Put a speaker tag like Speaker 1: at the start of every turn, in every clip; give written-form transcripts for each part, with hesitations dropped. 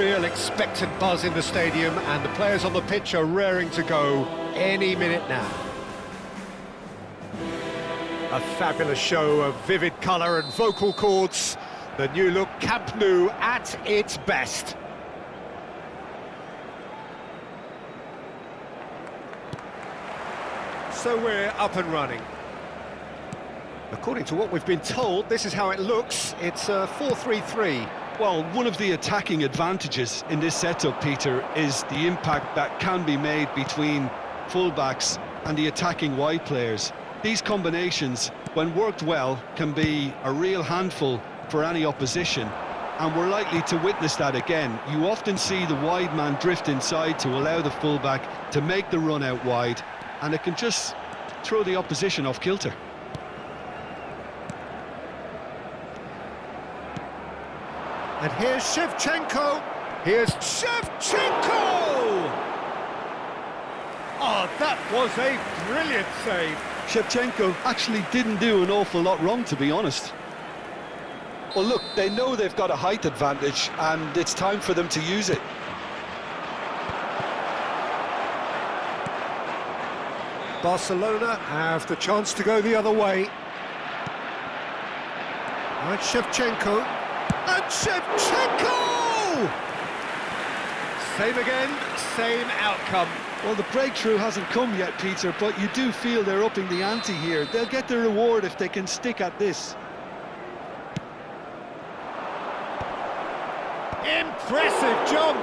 Speaker 1: real expectant buzz in the stadium, and the players on the pitch are raring to go any minute now. A fabulous show of vivid colour and vocal cords. The new look Camp Nou at its best. So we're up and running. According to what we've been told, this is how it looks. It's a 4-3-3.
Speaker 2: Well, one of the attacking advantages in this setup, Peter, is the impact that can be made between fullbacks and the attacking wide players. These combinations, when worked well, can be a real handful for any opposition, and we're likely to witness that again. You often see the wide man drift inside to allow the fullback to make the run out wide, and it can just throw the opposition off kilter.
Speaker 1: And here's Shevchenko. Here's Shevchenko! Oh, that was a brilliant save.
Speaker 2: Shevchenko actually didn't do an awful lot wrong, to be honest. Well, look, they know they've got a height advantage, and it's time for them to use it.
Speaker 1: Barcelona have the chance to go the other way. And Shevchenko. And Shevchenko! Same again, same outcome.
Speaker 2: Well, the breakthrough hasn't come yet, Peter, but you do feel they're upping the ante here. They'll get the reward if they can stick at this.
Speaker 1: Impressive jump!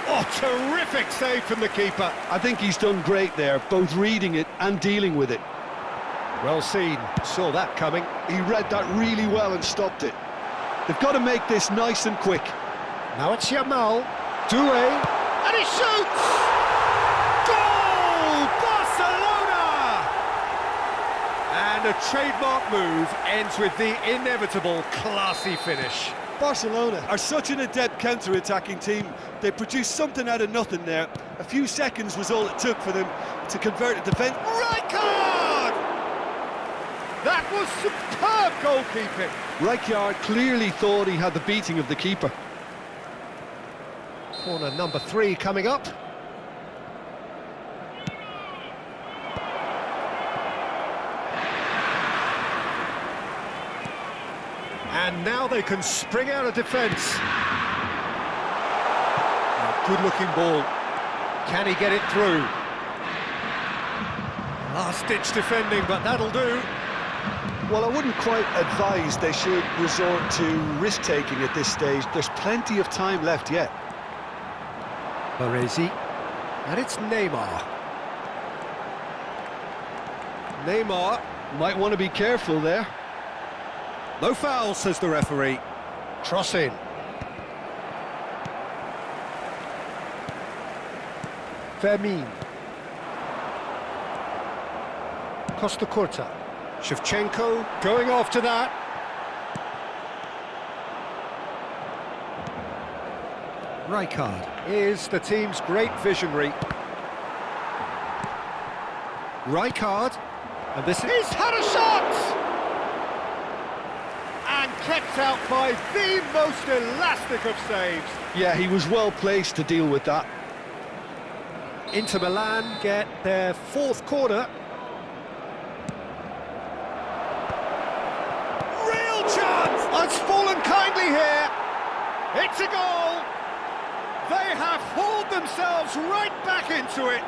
Speaker 1: Oh, terrific save from the keeper.
Speaker 2: I think he's done great there, both reading it and dealing with it.
Speaker 1: Well seen, saw that coming.
Speaker 2: He read that really well and stopped it. They've got to make this nice and quick.
Speaker 1: Now it's Yamal, Doué, and he shoots! Goal! Barcelona! And a trademark move ends with the inevitable classy finish.
Speaker 2: Barcelona are such an adept counter-attacking team. They produced something out of nothing there. A few seconds was all it took for them to convert a defence.
Speaker 1: Rijkaard! That was superb goalkeeping.
Speaker 2: Rijkaard clearly thought he had the beating of the keeper.
Speaker 1: Corner number 3 coming up. And now they can spring out of defence. Good-looking ball. Can he get it through? Last-ditch defending, but that'll do.
Speaker 2: Well, I wouldn't quite advise they should resort to risk-taking at this stage. There's plenty of time left yet.
Speaker 1: Baresi. And it's Neymar. Neymar.
Speaker 2: Might want to be careful there.
Speaker 1: No foul, says the referee. Cross in. Fermin. Costa Curta. Shevchenko going after that. Rijkaard is the team's great visionary. Rijkaard. And this is... He's had a shot! And kept out by the most elastic of saves.
Speaker 2: Yeah, he was well placed to deal with that.
Speaker 1: Inter Milan get their 4th corner. Real chance! Oh, it's fallen kindly here. It's a goal. They have hauled themselves right back into it.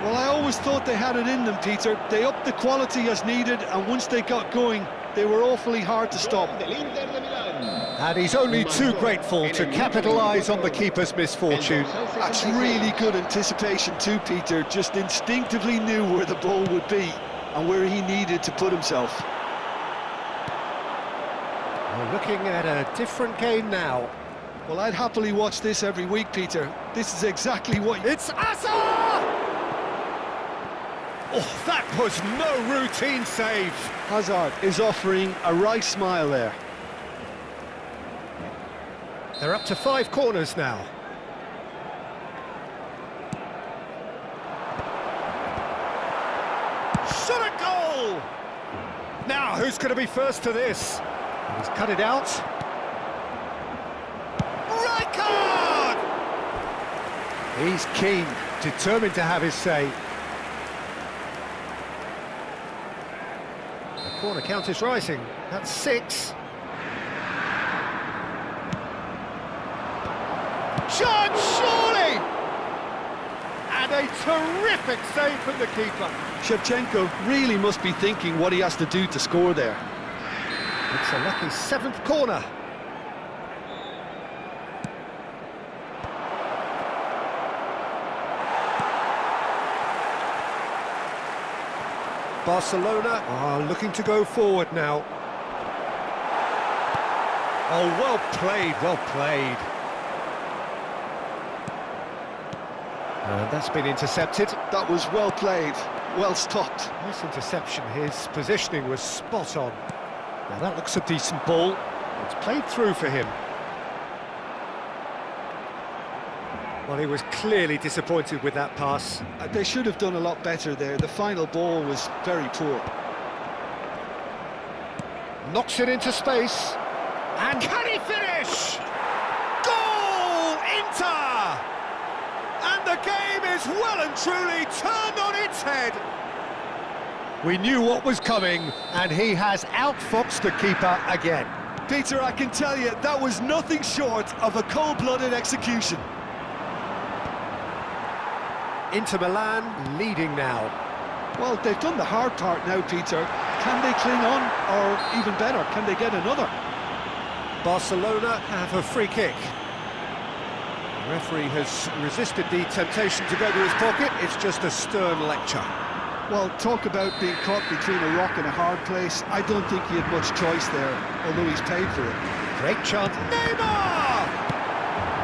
Speaker 2: Well, I always thought they had it in them, Peter. They upped the quality as needed, and once they got going, they were awfully hard to stop.
Speaker 1: And he's only too grateful to capitalise on the keeper's misfortune.
Speaker 2: That's really good anticipation too, Peter. Just instinctively knew where the ball would be and where he needed to put himself.
Speaker 1: We're looking at a different game now.
Speaker 2: Well, I'd happily watch this every week, Peter. This is exactly what...
Speaker 1: It's Hazard! Oh, that was no routine save.
Speaker 2: Hazard is offering a right smile there.
Speaker 1: They're up to 5 corners now. Shot a goal! Now, who's going to be first to this? He's cut it out. Right! He's keen, determined to have his say. The corner count is rising. That's 6. Chance, surely! And a terrific save from the keeper.
Speaker 2: Shevchenko really must be thinking what he has to do to score there.
Speaker 1: It's a lucky 7th corner. Barcelona are looking to go forward now. Oh, well played, well played. And that's been intercepted.
Speaker 2: That was well played, well stopped.
Speaker 1: Nice interception. His positioning was spot on. Now that looks a decent ball. It's played through for him. Well, he was clearly disappointed with that pass.
Speaker 2: They should have done a lot better there. The final ball was very poor.
Speaker 1: Knocks it into space. And can he finish? Goal! Inter! And the game is well and truly turned on its head. We knew what was coming, and he has outfoxed the keeper again.
Speaker 2: Peter, I can tell you, that was nothing short of a cold-blooded execution.
Speaker 1: Inter Milan leading now.
Speaker 2: Well, they've done the hard part now, Peter. Can they cling on, or even better, can they get another?
Speaker 1: Barcelona have a free kick. The referee has resisted the temptation to go to his pocket. It's just a stern lecture.
Speaker 2: Well, talk about being caught between a rock and a hard place. I don't think he had much choice there, although he's paid for it.
Speaker 1: Great chance. Neymar!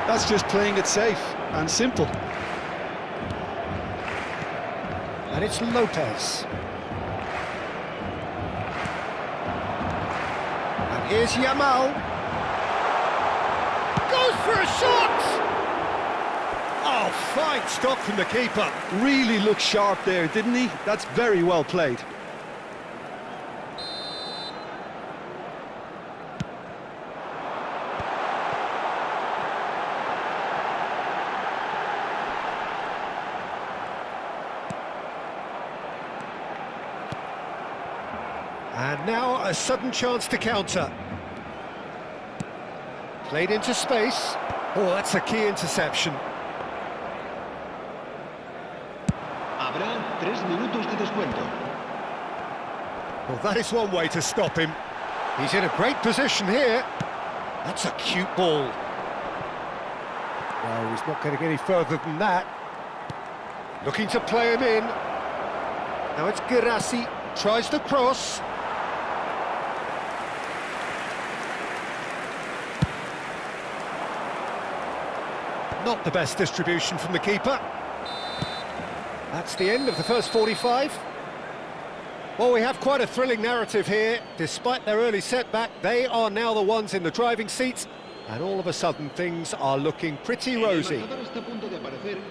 Speaker 2: That's just playing it safe and simple.
Speaker 1: And it's Lopez. And here's Yamal. Goes for a shot! Oh, fine stop from the keeper.
Speaker 2: Really looked sharp there, didn't he? That's very well played.
Speaker 1: And now a sudden chance to counter. Played into space. Oh, that's a key interception.
Speaker 3: Habrá 3 minutos de descuento.
Speaker 1: Well, that is one way to stop him. He's in a great position here. That's a cute ball. No, he's not going to get any further than that. Looking to play him in. Now it's Girassi. Tries the cross. Not the best distribution from the keeper. That's the end of the first 45. Well, we have quite a thrilling narrative here. Despite their early setback, they are now the ones in the driving seat, and all of a sudden things are looking pretty rosy.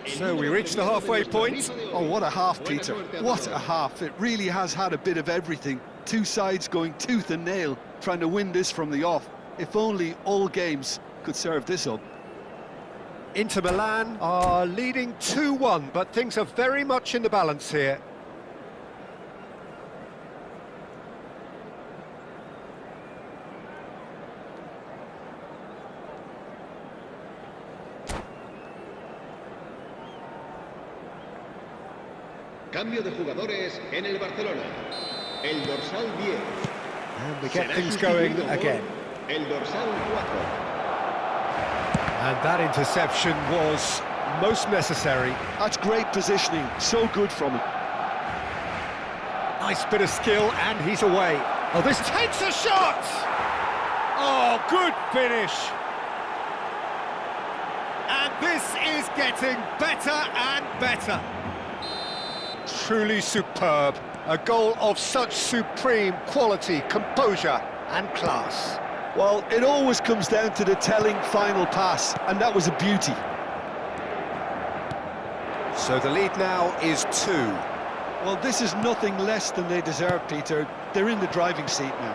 Speaker 1: So we reach the halfway point.
Speaker 2: Oh, what a half, Peter. What a half. It really has had a bit of everything. Two sides going tooth and nail, trying to win this from the off. If only all games could serve this up.
Speaker 1: Inter Milan are leading 2-1, but things are very much in the balance here.
Speaker 3: Cambio de jugadores en el Barcelona. El dorsal 10.
Speaker 1: And we get things going again.
Speaker 3: El dorsal 4.
Speaker 1: And that interception was most necessary.
Speaker 2: That's great positioning, so good from him.
Speaker 1: Nice bit of skill, and he's away. Oh, this takes a shot! Oh, good finish. And this is getting better and better. Truly superb. A goal of such supreme quality, composure and class.
Speaker 2: Well, it always comes down to the telling final pass, and that was a beauty.
Speaker 1: So the lead now is 2.
Speaker 2: Well, this is nothing less than they deserve, Peter. They're in the driving seat now.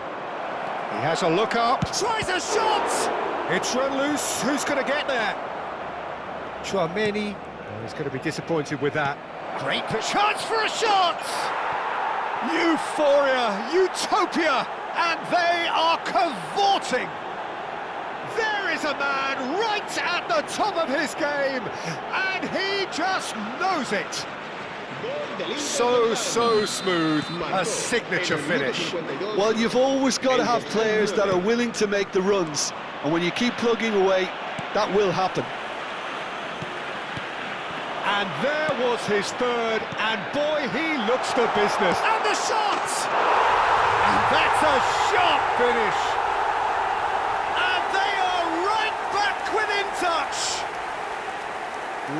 Speaker 1: He has a look up. Tries a shot! It's run loose. Who's going to get there? Chouameni Well, he's going to be disappointed with that. Great chance for a shot! Euphoria, utopia, and they are cavorting. There is a man right at the top of his game, and he just knows it. So smooth, a signature finish.
Speaker 2: Well, you've always got to have players that are willing to make the runs, and when you keep plugging away, that will happen.
Speaker 1: And there was his third, and boy, he looks the business. And the shot! And that's a sharp finish. And they are right back within touch.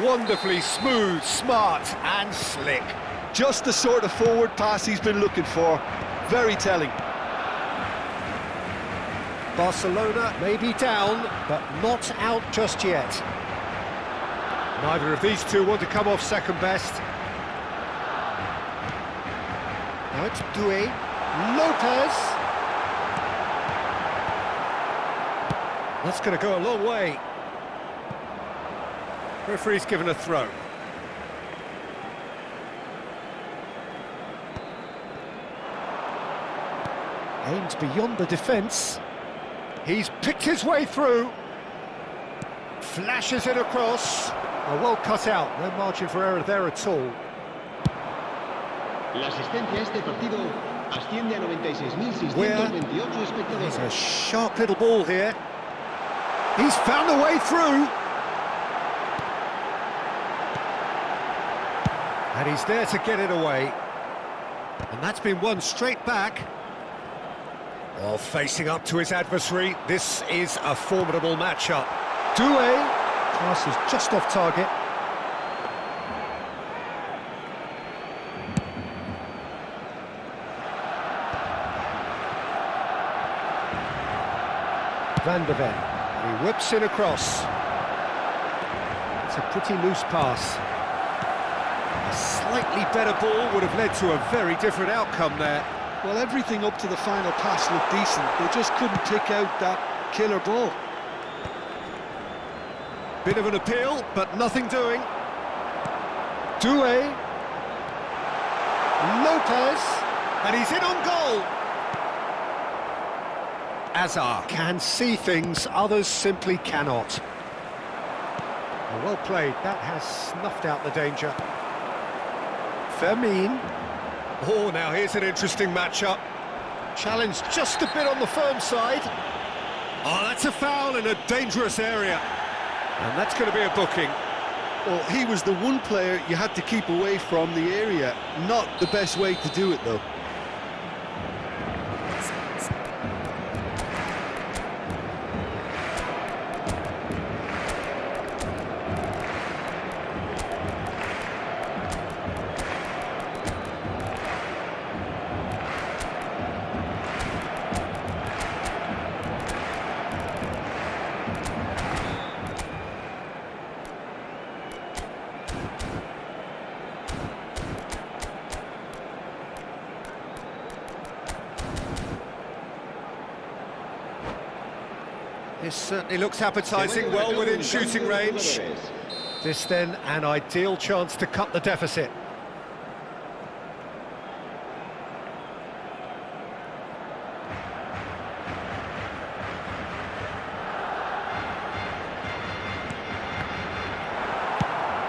Speaker 1: Wonderfully smooth, smart, and slick.
Speaker 2: Just the sort of forward pass he's been looking for. Very telling.
Speaker 1: Barcelona may be down, but not out just yet. Neither of these two want to come off second best. Now it's Doué, Lopez. That's going to go a long way. Referee's given a throw. Aims beyond the defence. He's picked his way through. Flashes it across. Oh, well cut out, no margin for error there at all.
Speaker 3: La asistencia a este partido asciende a 96.628
Speaker 1: There's
Speaker 3: espectadores.
Speaker 1: a sharp little ball here. He's found a way through. And he's there to get it away. And that's been won straight back. Well, facing up to his adversary, this is a formidable matchup. Doué. Pass is just off target. Van de Ven. He whips it across. It's a pretty loose pass. A slightly better ball would have led to a very different outcome there.
Speaker 2: Well, everything up to the final pass looked decent. They just couldn't pick out that killer ball.
Speaker 1: Bit of an appeal, but nothing doing. Doué. Lopez. And he's in on goal. Azar can see things others simply cannot. Well played, that has snuffed out the danger. Fermin. Oh, now here's an interesting matchup. Challenge just a bit on the firm side. Oh, that's a foul in a dangerous area. And that's going to be a booking.
Speaker 2: Well, he was the one player you had to keep away from the area. Not the best way to do it, though.
Speaker 1: This certainly looks appetising, well within shooting range. This then, an ideal chance to cut the deficit.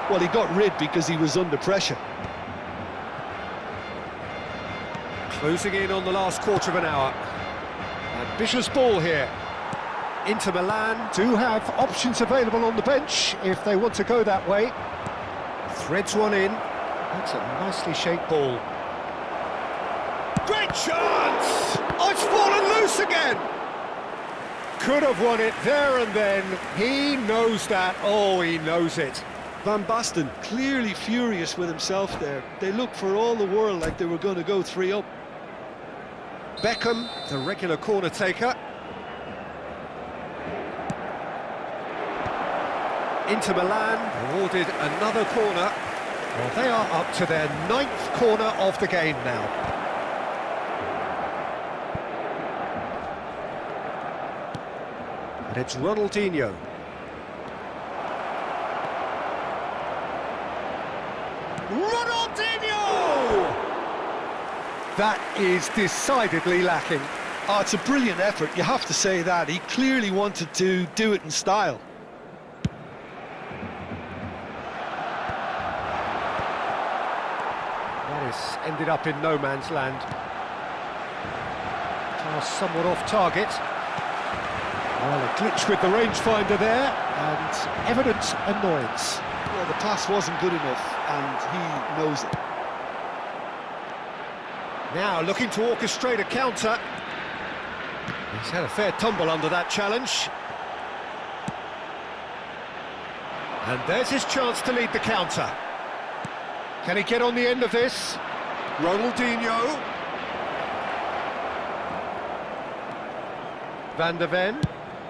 Speaker 2: Well, he got rid because he was under pressure.
Speaker 1: Closing in on the last quarter of an hour. Ambitious ball here. Inter Milan do have options available on the bench if they want to go that way. Threads one in. That's a nicely shaped ball. Great chance! Oh, it's fallen loose again! Could have won it there and then. He knows that. Oh, he knows it.
Speaker 2: Van Basten clearly furious with himself there. They looked for all the world like they were going to go 3 up.
Speaker 1: Beckham, the regular corner taker. Inter Milan awarded another corner. Well, they are up to their 9th corner of the game now. And it's Ronaldinho. Ronaldinho! That is decidedly lacking.
Speaker 2: Oh, it's a brilliant effort, you have to say that. He clearly wanted to do it in style.
Speaker 1: That has ended up in no man's land. Pass somewhat off target. Well, a glitch with the rangefinder there, and evident annoyance.
Speaker 2: Well, the pass wasn't good enough, and he knows it.
Speaker 1: Now looking to orchestrate a counter. He's had a fair tumble under that challenge. And there's his chance to lead the counter. Can he get on the end of this? Ronaldinho. Van der Ven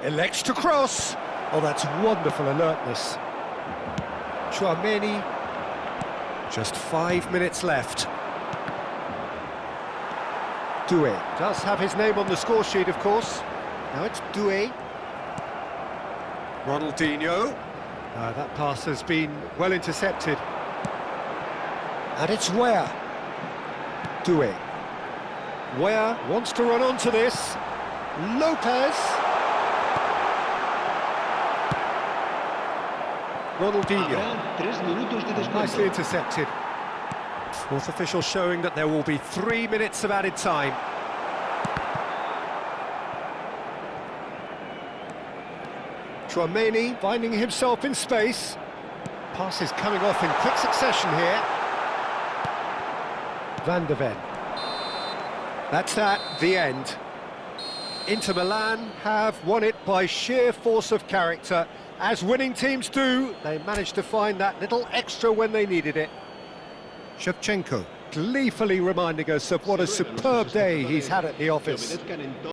Speaker 1: elects to cross. Oh, that's wonderful alertness. Chouameni. Just 5 minutes left. Doué does have his name on the score sheet, of course. Now it's Doué. Ronaldinho. That pass has been well intercepted. And it's Weah. Doué. Weah wants to run onto this. Lopez. Ronaldinho.
Speaker 3: 3 minutos de descuento.
Speaker 1: Nicely intercepted. Fourth official showing that there will be 3 minutes of added time. Chouameni finding himself in space. Passes coming off in quick succession here. Van der Ven. That's that, the end. Inter Milan have won it by sheer force of character. As winning teams do, they managed to find that little extra when they needed it. Shevchenko gleefully reminding us of what a superb day he's had at the office.